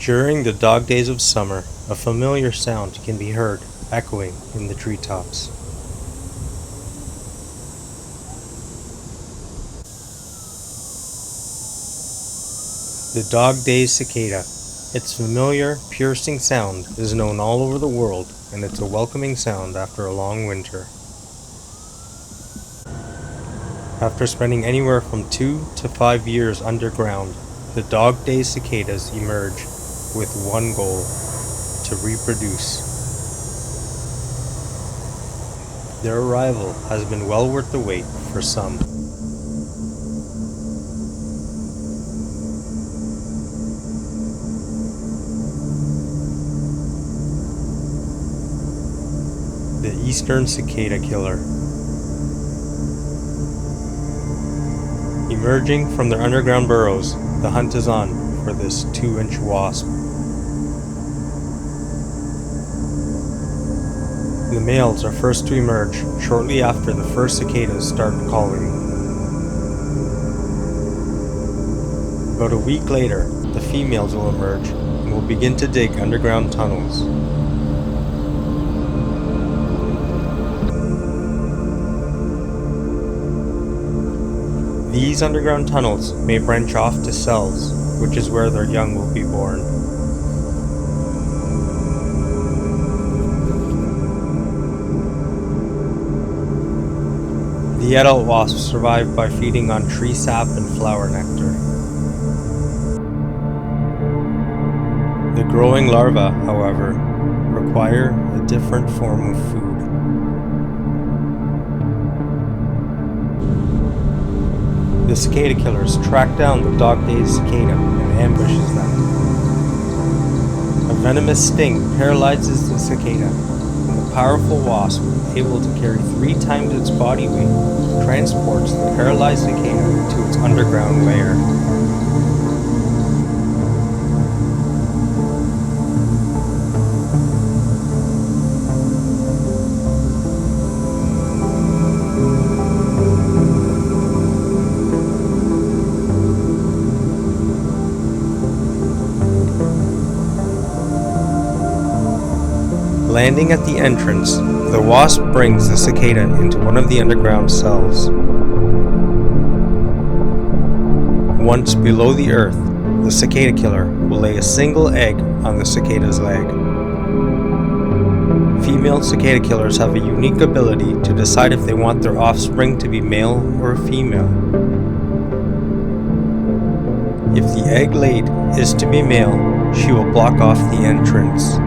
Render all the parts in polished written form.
During the dog days of summer, a familiar sound can be heard echoing in the treetops. The dog-days cicada. Its familiar, piercing sound is known all over the world, and it's a welcoming sound after a long winter. After spending anywhere from 2 to 5 years underground, the dog-days cicadas emerge with one goal: to reproduce. Their arrival has been well worth the wait for some. The Eastern Cicada Killer. Emerging from their underground burrows, the hunt is on for this 2-inch wasp. The males are first to emerge shortly after the first cicadas start calling. About a week later, the females will emerge and will begin to dig underground tunnels. These underground tunnels may branch off to cells, which is where their young will be born. The adult wasps survive by feeding on tree sap and flower nectar. The growing larvae, however, require a different form of food. The cicada killers track down the dog-days cicada and ambushes them. A venomous sting paralyzes the cicada, and the powerful wasp, able to carry 3 times its body weight, transports the paralyzed cicada to its underground lair. Landing at the entrance, the wasp brings the cicada into one of the underground cells. Once below the earth, the cicada killer will lay a single egg on the cicada's leg. Female cicada killers have a unique ability to decide if they want their offspring to be male or female. If the egg laid is to be male, she will block off the entrance.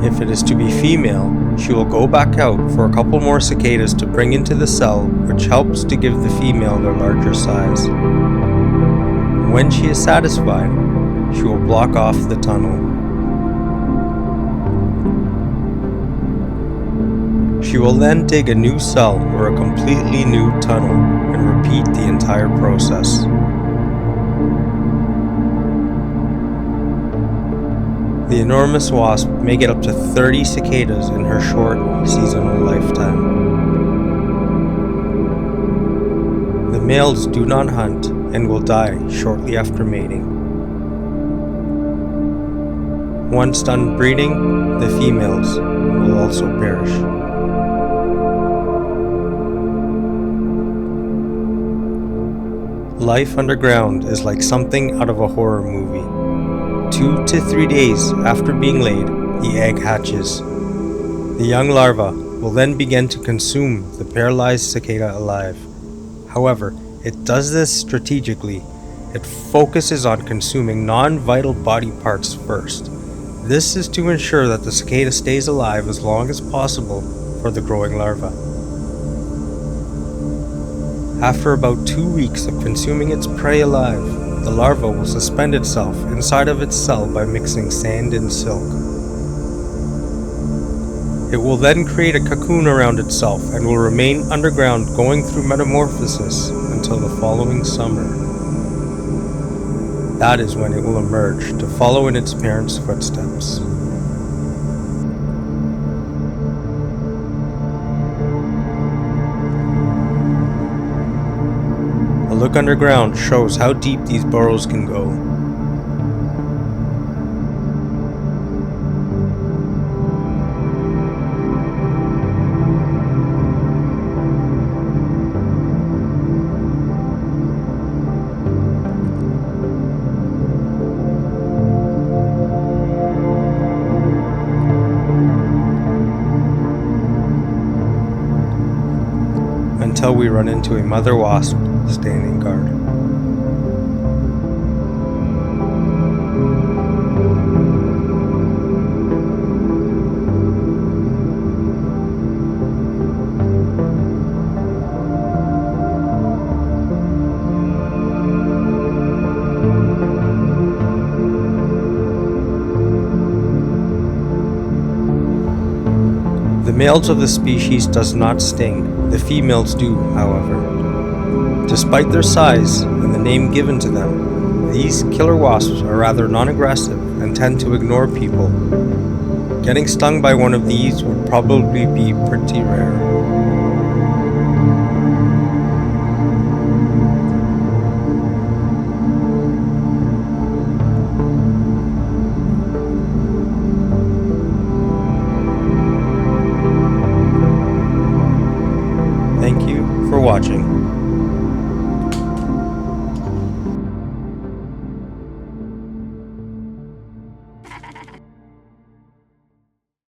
If it is to be female, she will go back out for a couple more cicadas to bring into the cell, which helps to give the female their larger size. When she is satisfied, she will block off the tunnel. She will then dig a new cell or a completely new tunnel and repeat the entire process. The enormous wasp may get up to 30 cicadas in her short seasonal lifetime. The males do not hunt and will die shortly after mating. Once done breeding, the females will also perish. Life underground is like something out of a horror movie. 2 to 3 days after being laid, the egg hatches. The young larva will then begin to consume the paralyzed cicada alive. However, it does this strategically. It focuses on consuming non-vital body parts first. This is to ensure that the cicada stays alive as long as possible for the growing larva. After about 2 weeks of consuming its prey alive, the larva will suspend itself inside of its cell by mixing sand and silk. It will then create a cocoon around itself and will remain underground, going through metamorphosis until the following summer. That is when it will emerge to follow in its parents' footsteps. A look underground shows how deep these burrows can go. until we run into a mother wasp standing guard. The males of the species does not sting, the females do, however. Despite their size and the name given to them, these killer wasps are rather non-aggressive and tend to ignore people. Getting stung by one of these would probably be pretty rare. Thank you for watching.